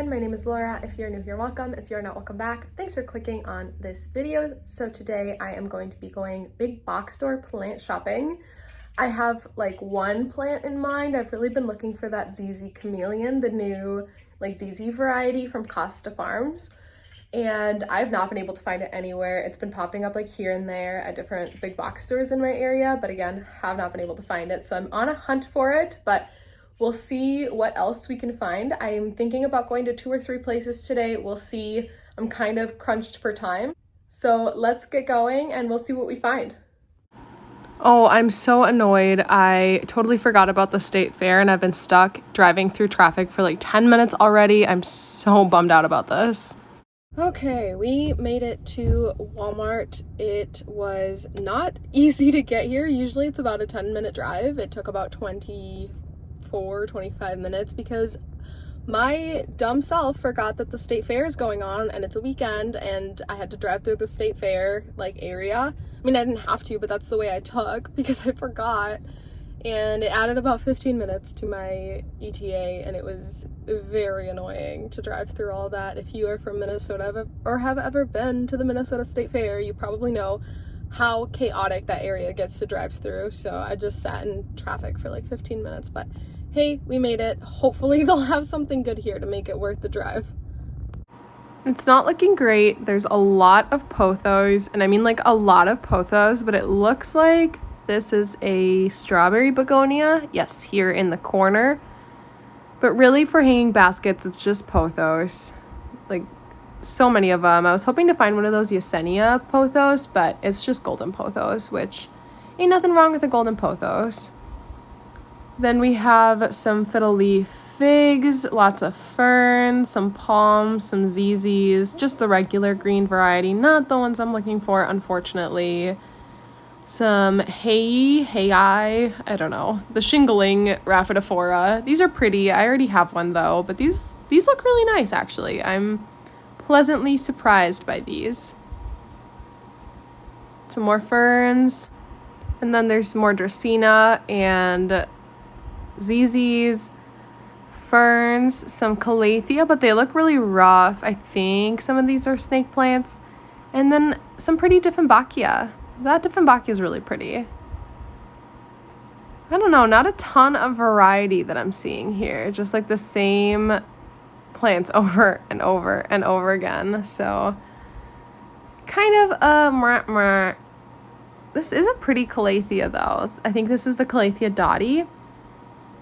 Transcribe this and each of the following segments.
everyone, my name is Laura. If you're new here, welcome. If you're not, welcome back. Thanks for clicking on this video. So today I am going to be going big box store plant shopping. I have like one plant in mind. I've really been looking for that ZZ Chameleon, the new like ZZ variety from Costa Farms. And I've not been able to find it anywhere. It's been popping up like here and there at different big box stores in my area, but again, have not been able to find it. So I'm on a hunt for it, but we'll see what else we can find. I'm thinking about going to 2 or 3 places today. We'll see. I'm kind of crunched for time. So let's get going and we'll see what we find. Oh, I'm so annoyed. I totally forgot about the state fair and I've been stuck driving through traffic for like 10 minutes already. I'm so bummed out about this. Okay, we made it to Walmart. It was not easy to get here. Usually it's about a 10-minute drive. It took about 25 minutes because my dumb self forgot that the state fair is going on and it's a weekend and I had to drive through the state fair like area. I mean, I didn't have to, but that's the way I took because I forgot. And it added about 15 minutes to my ETA, and it was very annoying to drive through all that. If you are from Minnesota or have ever been to the Minnesota State Fair, you probably know how chaotic that area gets to drive through. So I just sat in traffic for like 15 minutes, but hey, we made it. Hopefully they'll have something good here to make it worth the drive. It's not looking great. There's a lot of pothos, and I mean like a lot of pothos, but it looks like this is a strawberry begonia. Yes, here in the corner. But really for hanging baskets, it's just pothos. Like so many of them. I was hoping to find one of those Yesenia pothos, but it's just golden pothos, which ain't nothing wrong with the golden pothos. Then we have some fiddle leaf figs, lots of ferns, some palms, some ZZs, just the regular green variety, not the ones I'm looking for, unfortunately. Some I don't know, the shingling Rhaphidophora. These are pretty. I already have one though, but these look really nice actually. I'm pleasantly surprised by these. Some more ferns, and then there's more Dracaena and ZZs, ferns, some Calathea, but they look really rough. I think some of these are snake plants, and then some pretty Dieffenbachia. That Dieffenbachia is really pretty. I don't know, not a ton of variety that I'm seeing here. Just like the same plants over and over and over again. So kind of This is a pretty Calathea though. I think this is the Calathea Dottie.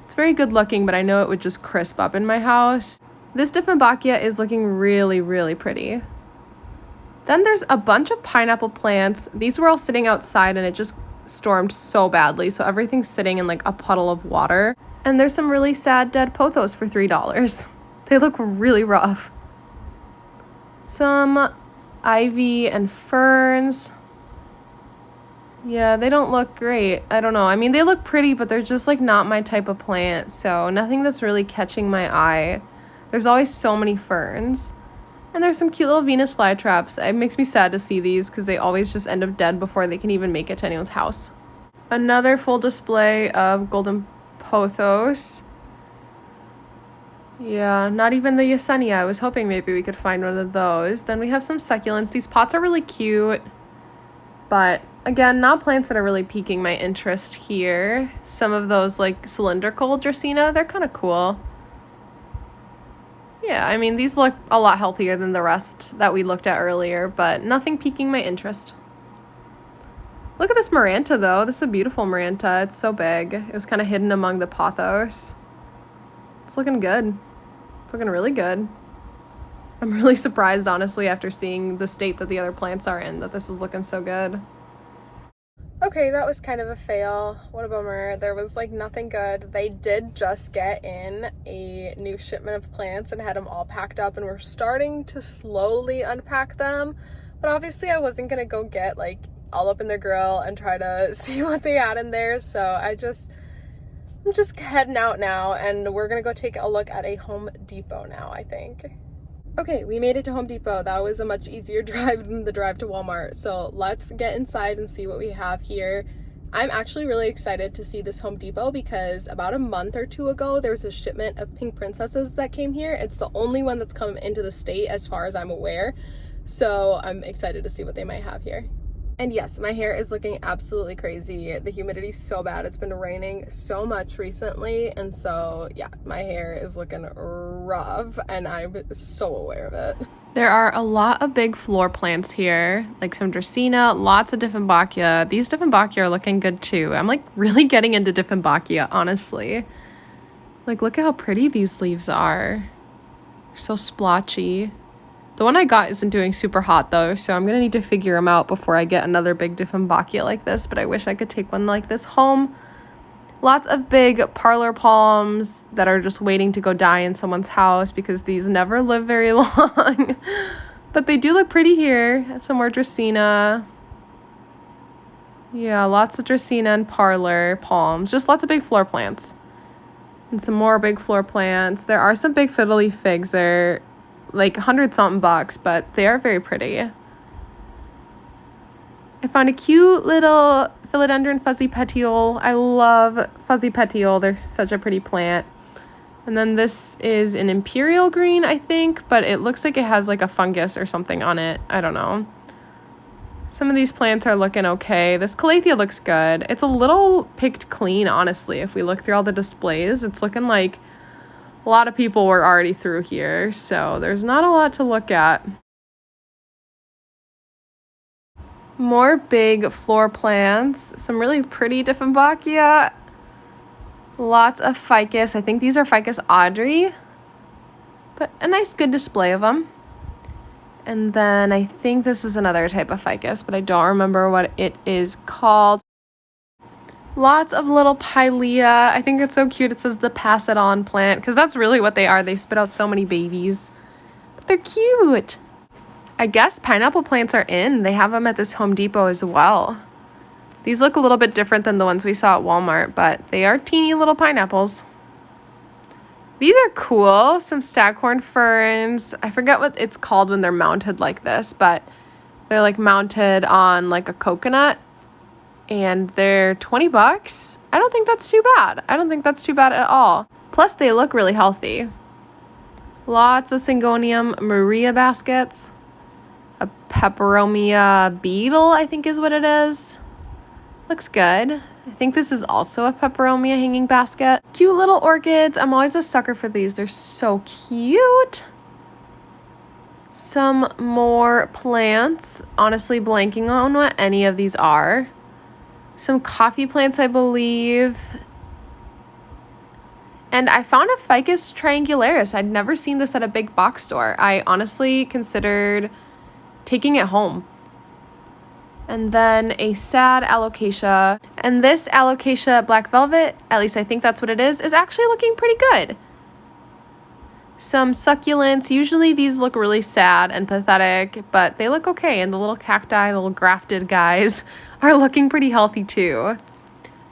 It's very good looking, but I know it would just crisp up in my house. This Dieffenbachia is looking really, really pretty. Then there's a bunch of pineapple plants. These were all sitting outside and it just stormed so badly. So everything's sitting in like a puddle of water. And there's some really sad dead pothos for $3. They look really rough. Some ivy and ferns. Yeah, they don't look great. I don't know. I mean, they look pretty, but they're just like not my type of plant. So nothing that's really catching my eye. There's always so many ferns. And there's some cute little Venus flytraps. It makes me sad to see these because they always just end up dead before they can even make it to anyone's house. Another full display of golden pothos. Yeah, not even the Yesenia. I was hoping maybe we could find one of those. Then we have some succulents. These pots are really cute. But again, not plants that are really piquing my interest here. Some of those like cylindrical Dracaena, they're kind of cool. Yeah, I mean, these look a lot healthier than the rest that we looked at earlier, but nothing piquing my interest. Look at this Maranta, though. This is a beautiful Maranta. It's so big. It was kind of hidden among the pothos. It's looking good. It's looking really good. I'm really surprised, honestly, after seeing the state that the other plants are in, that this is looking so good. Okay, that was kind of a fail. What a bummer. There was like nothing good. They did just get in a new shipment of plants and had them all packed up and we're starting to slowly unpack them. But obviously I wasn't gonna go get like all up in their grill and try to see what they had in there. So I'm just heading out now and we're gonna go take a look at a Home Depot now, I think. Okay, we made it to Home Depot. That was a much easier drive than the drive to Walmart. So let's get inside and see what we have here. I'm actually really excited to see this Home Depot because about a month or two ago, there was a shipment of pink princesses that came here. It's the only one that's come into the state as far as I'm aware. So I'm excited to see what they might have here. And yes, my hair is looking absolutely crazy. The humidity's so bad. It's been raining so much recently. And so yeah, my hair is looking rough and I'm so aware of it. There are a lot of big floor plants here, like some Dracaena, lots of Dieffenbachia. These Dieffenbachia are looking good too. I'm like really getting into Dieffenbachia, honestly. Like look at how pretty these leaves are. So splotchy. The one I got isn't doing super hot though, so I'm gonna need to figure them out before I get another big Dieffenbachia like this, but I wish I could take one like this home. Lots of big parlor palms that are just waiting to go die in someone's house because these never live very long. But they do look pretty here. Some more Dracaena. Yeah, lots of Dracaena and parlor palms. Just lots of big floor plants. And some more big floor plants. There are some big fiddly figs there. Like 100-something bucks, but they are very pretty. I found a cute little philodendron fuzzy petiole. I love fuzzy petiole. They're such a pretty plant. And then this is an imperial green, I think, but it looks like it has like a fungus or something on it. I don't know. Some of these plants are looking okay. This calathea looks good. It's a little picked clean, honestly. If we look through all the displays, it's looking like a lot of people were already through here, so there's not a lot to look at. More big floor plants, some really pretty Dieffenbachia, lots of ficus. I think these are ficus Audrey, but a nice good display of them. And then I think this is another type of ficus, but I don't remember what it is called. Lots of little pilea. I think it's so cute. It says the pass it on plant because that's really what they are. They spit out so many babies. But they're cute. I guess pineapple plants are in. They have them at this Home Depot as well. These look a little bit different than the ones we saw at Walmart, but they are teeny little pineapples. These are cool. Some staghorn ferns. I forget what it's called when they're mounted like this, but they're like mounted on like a coconut. And they're 20 bucks. I don't think that's too bad. I don't think that's too bad at all. Plus, they look really healthy. Lots of Syngonium Maria baskets. A Peperomia beetle, I think is what it is. Looks good. I think this is also a Peperomia hanging basket. Cute little orchids. I'm always a sucker for these. They're so cute. Some more plants. Honestly, blanking on what any of these are. Some coffee plants, I believe. And I found a Ficus triangularis. I'd never seen this at a big box store. I honestly considered taking it home. And then a sad alocasia. And this alocasia black velvet, at least I think that's what it is actually looking pretty good. Some succulents. Usually these look really sad and pathetic, but they look okay. And the little cacti, the little grafted guys, are looking pretty healthy too.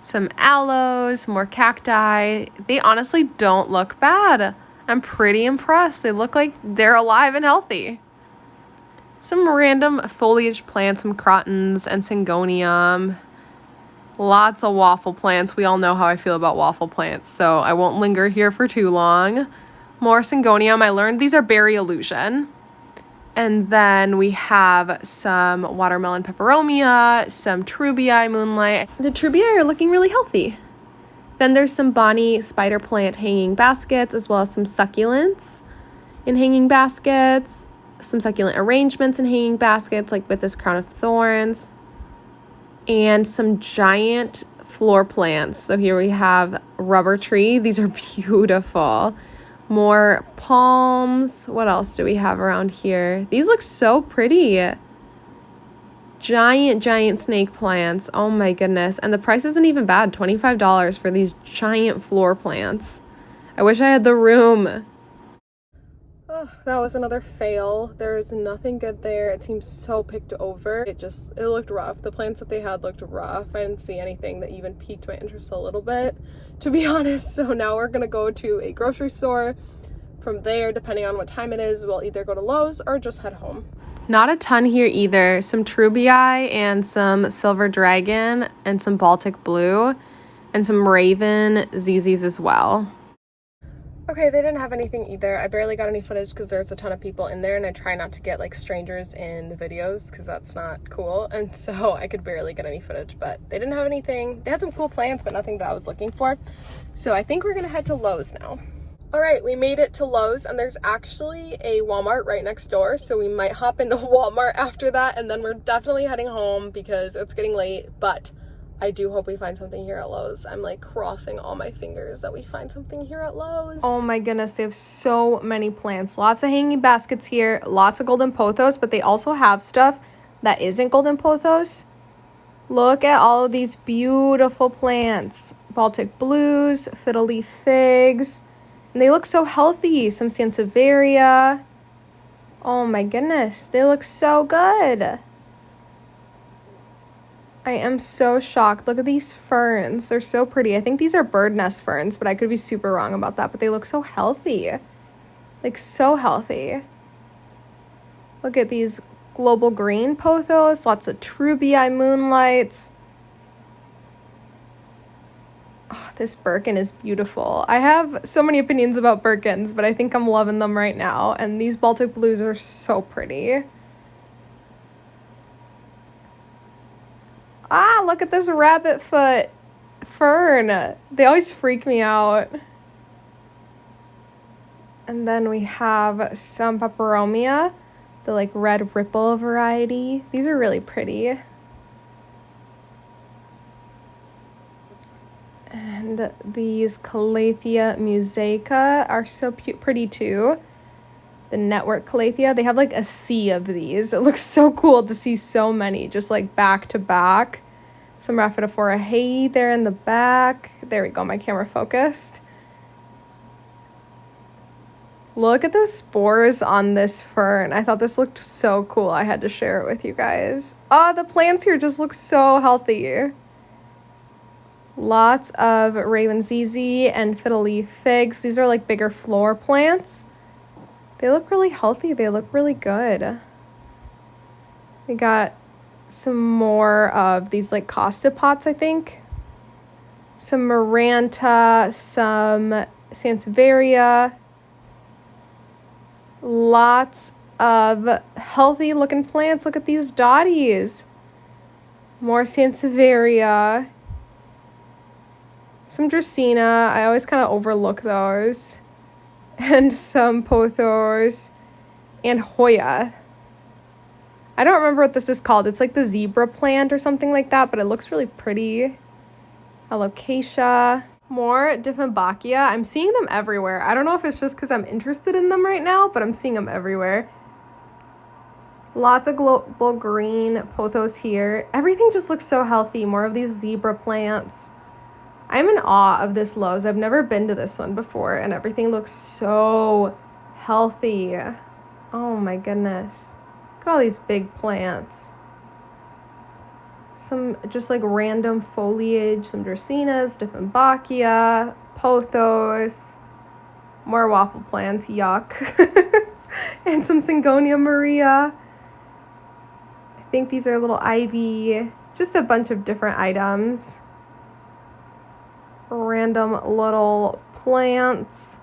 Some aloes, more cacti. They honestly don't look bad. I'm pretty impressed. They look like they're alive and healthy. Some random foliage plants, some crotons and syngonium. Lots of waffle plants. We all know how I feel about waffle plants, so I won't linger here for too long. More syngonium. I learned these are berry illusion. And then we have some watermelon peperomia, some trubii moonlight. The trubii are looking really healthy. Then there's some Bonnie spider plant hanging baskets, as well as some succulents in hanging baskets, some succulent arrangements in hanging baskets, like with this crown of thorns, and some giant floor plants. So here we have rubber tree. These are beautiful. More palms. What else do we have around here? These look so pretty. Giant snake plants. Oh my goodness. And the price isn't even bad. $25 for these giant floor plants. I wish I had the room. Oh, that was another fail. There is nothing good there. It seems so picked over. It looked rough. The plants that they had looked rough. I didn't see anything that even piqued my interest a little bit, to be honest. So now we're gonna go to a grocery store. From there, depending on what time it is, we'll either go to Lowe's or just head home. Not a ton here either. Some Trubii and some Silver Dragon and some Baltic Blue and some Raven ZZs as well. Okay, they didn't have anything either. I barely got any footage because there's a ton of people in there and I try not to get like strangers in the videos because that's not cool. And so I could barely get any footage, but they didn't have anything. They had some cool plants, but nothing that I was looking for. So I think we're gonna head to Lowe's now. All right, we made it to Lowe's and there's actually a Walmart right next door. So we might hop into Walmart after that and then we're definitely heading home because it's getting late, but I do hope we find something here at Lowe's. I'm like crossing all my fingers that we find something here at Lowe's. Oh my goodness, they have so many plants. Lots of hanging baskets here, lots of golden pothos, but they also have stuff that isn't golden pothos. Look at all of these beautiful plants. Baltic blues, fiddle leaf figs. And they look so healthy. Some sansevieria. Oh my goodness, they look so good. I am so shocked. Look at these ferns. They're so pretty. I think these are bird nest ferns, but I could be super wrong about that. But they look so healthy. Like so healthy. Look at these global green pothos. Lots of Trubii moonlights. Oh, this Birkin is beautiful. I have so many opinions about Birkins, but I think I'm loving them right now. And these Baltic blues are so pretty. Ah, look at this rabbit foot fern. They always freak me out. And then we have some peperomia, the like red ripple variety. These are really pretty. And these Calathea musaica are so pretty too. The network Calathea, they have like a sea of these. It looks so cool to see so many just like back to back. Some Rhaphidophora hay there in the back. There we go, my camera focused. Look at those spores on this fern. I thought this looked so cool. I had to share it with you guys. Oh, the plants here just look so healthy. Lots of Raven ZZ and fiddle leaf figs. These are like bigger floor plants. They look really healthy. They look really good. We got some more of these like Costa pots, I think. Some Maranta, some Sansevieria. Lots of healthy looking plants. Look at these dotties. More Sansevieria. Some Dracaena. I always kind of overlook those. And some pothos. And Hoya. I don't remember what this is called. It's like the zebra plant or something like that, but it looks really pretty. Alocasia. More Dieffenbachia. I'm seeing them everywhere. I don't know if it's just because I'm interested in them right now, but I'm seeing them everywhere. Lots of global green pothos here. Everything just looks so healthy. More of these zebra plants. I'm in awe of this Lowe's. I've never been to this one before, and everything looks so healthy. Oh my goodness. Look at all these big plants. Some just like random foliage, some Dracaenas, Dieffenbachia, pothos, more waffle plants, yuck. And some Syngonia Maria. I think these are little ivy, just a bunch of different items. Random little plants.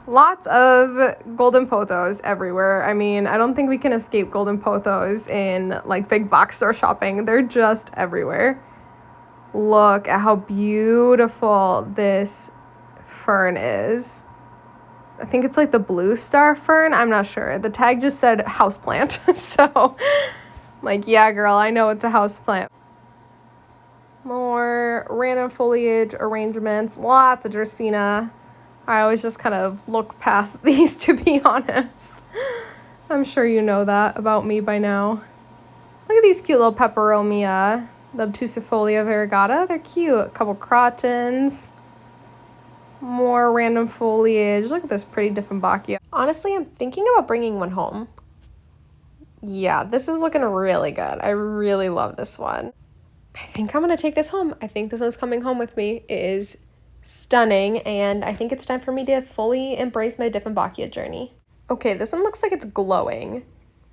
Lots of golden pothos everywhere. I mean, I don't think we can escape golden pothos in like big box store shopping. They're just everywhere. Look at how beautiful this fern is. I think it's like the blue star fern. I'm not sure. The tag just said houseplant. So I'm like, yeah, girl, I know it's a houseplant. More random foliage arrangements. Lots of Dracaena. I always just kind of look past these, to be honest. I'm sure you know that about me by now. Look at these cute little peperomia. The obtusifolia variegata. They're cute. A couple crotons. More random foliage. Look at this pretty Dieffenbachia. Honestly, I'm thinking about bringing one home. Yeah, this is looking really good. I really love this one. I think I'm going to take this home. I think this one's coming home with me. It is stunning, and I think it's time for me to fully embrace my Dieffenbachia journey. Okay, this one looks like it's glowing.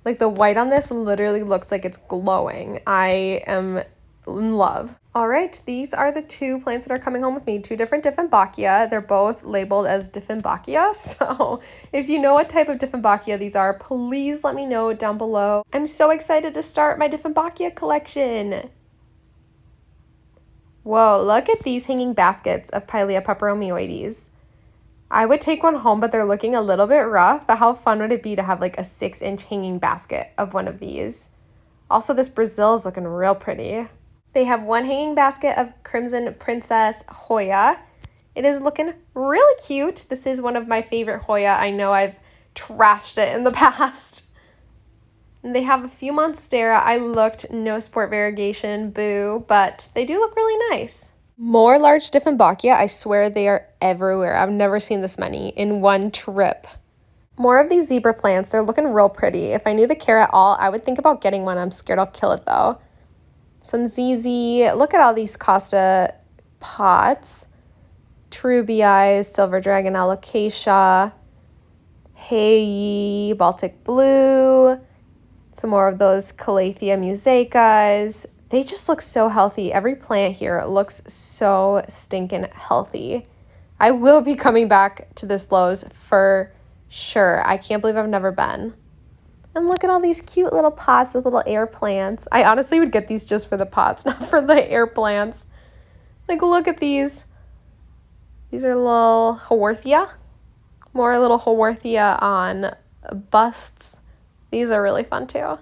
Like the white on this literally looks like it's glowing. I am in love. All right, these are the two plants that are coming home with me, two different Dieffenbachia. They're both labeled as Dieffenbachia, so if you know what type of Dieffenbachia these are, please let me know down below. I'm so excited to start my Dieffenbachia collection. Whoa, look at these hanging baskets of Pilea peperomioides. I would take one home, but they're looking a little bit rough, but how fun would it be to have like a 6-inch hanging basket of one of these? Also, this Brazil is looking real pretty. They have one hanging basket of Crimson Princess Hoya. It is looking really cute. This is one of my favorite Hoya. I know I've trashed it in the past. And they have a few Monstera. I looked, no sport variegation, boo, but they do look really nice. More large Dieffenbachia. I swear they are everywhere. I've never seen this many in one trip. More of these zebra plants. They're looking real pretty. If I knew the care at all, I would think about getting one. I'm scared I'll kill it though. Some ZZ. Look at all these Costa pots. Trubii, Silver Dragon Alocasia, Hey, Baltic Blue. Some more of those Calathea musaicas. They just look so healthy. Every plant here looks so stinking healthy. I will be coming back to this Lowe's for sure. I can't believe I've never been. And look at all these cute little pots with little air plants. I honestly would get these just for the pots, not for the air plants. Like, look at these. These are little Haworthia. More little Haworthia on busts. These are really fun too.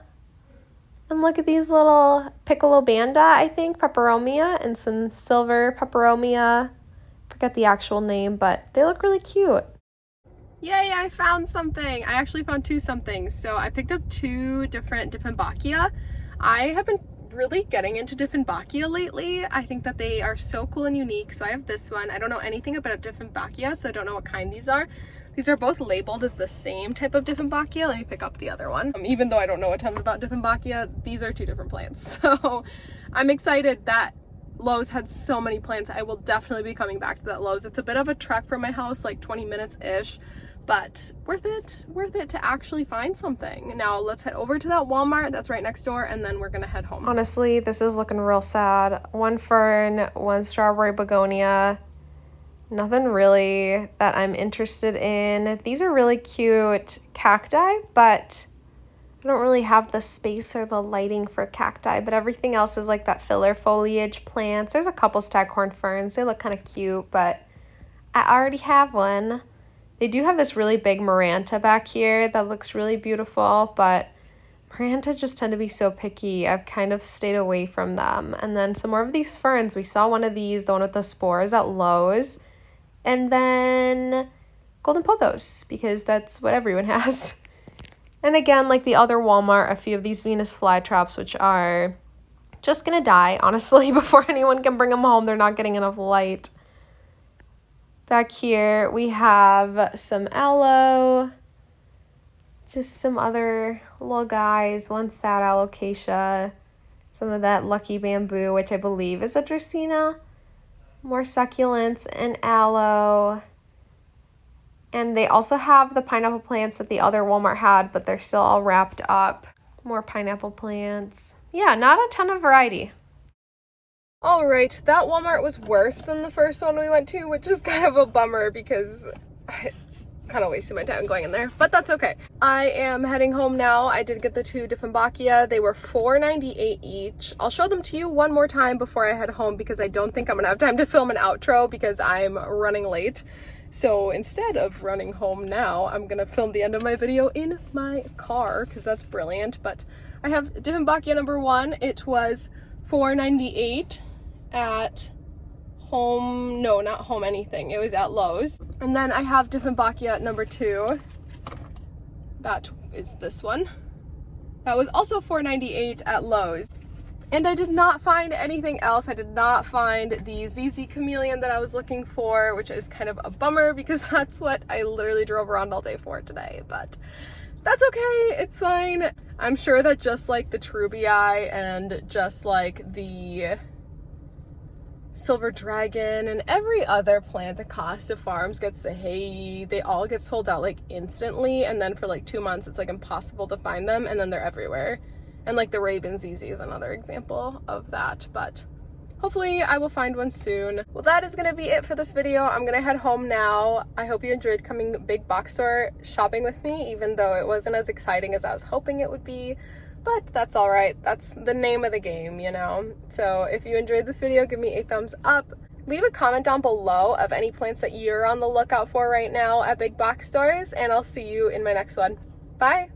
And look at these little Piccolo Banda, I think, peperomia, and some silver peperomia. Forget the actual name, but they look really cute. Yay, I found something. I actually found two somethings. So I picked up two different Dieffenbachia. I have been really getting into Dieffenbachia lately. I think that they are so cool and unique. So I have this one. I don't know anything about Dieffenbachia, so I don't know what kind these are. These are both labeled as the same type of Dieffenbachia. Let me pick up the other one. Even though I don't know a ton about Dieffenbachia, these are two different plants. So I'm excited that Lowe's had so many plants. I will definitely be coming back to that Lowe's. It's a bit of a trek from my house, like 20 minutes-ish. But worth it to actually find something. Now let's head over to that Walmart that's right next door, and then we're gonna head home. Honestly, this is looking real sad. One fern, one strawberry begonia. Nothing really that I'm interested in. These are really cute cacti, but I don't really have the space or the lighting for cacti, but everything else is like that filler foliage plants. There's a couple staghorn ferns. They look kind of cute, but I already have one. They do have this really big Maranta back here that looks really beautiful, but Maranta just tend to be so picky. I've kind of stayed away from them. And then some more of these ferns. We saw one of these, the one with the spores at Lowe's. And then golden pothos, because that's what everyone has. And again, like the other Walmart, a few of these Venus flytraps, which are just gonna die, honestly, before anyone can bring them home. They're not getting enough light. Back here, we have some aloe, just some other little guys, one sad alocasia, some of that lucky bamboo, which I believe is a dracaena, more succulents and aloe. And they also have the pineapple plants that the other Walmart had, but they're still all wrapped up. More pineapple plants. Yeah, not a ton of variety. All right, that Walmart was worse than the first one we went to, which is kind of a bummer because I kind of wasted my time going in there, but that's okay. I am heading home now. I did get the two Dieffenbachia. They were $4.98 each. I'll show them to you one more time before I head home because I don't think I'm gonna have time to film an outro because I'm running late. So instead of running home now, I'm gonna film the end of my video in my car because that's brilliant. But I have Dieffenbachia number one. It was $4.98 at Home, no, not Home anything. It was at Lowe's. And then I have Dieffenbachia number two. That is this one. That was also $4.98 at Lowe's. And I did not find anything else. I did not find the ZZ Chameleon that I was looking for, which is kind of a bummer because that's what I literally drove around all day for today. But that's okay, it's fine. I'm sure that just like the Trubii and just like the silver dragon, and every other plant that Costa Farms gets the hay, they all get sold out like instantly, and then for like 2 months it's like impossible to find them, and then they're everywhere. And like the Raven ZZ is another example of that, but hopefully I will find one soon. Well, that is gonna be it for this video. I'm gonna head home now. I hope you enjoyed coming big box store shopping with me, even though it wasn't as exciting as I was hoping it would be. But that's all right. That's the name of the game, you know? So if you enjoyed this video, give me a thumbs up. Leave a comment down below of any plants that you're on the lookout for right now at big box stores, and I'll see you in my next one. Bye.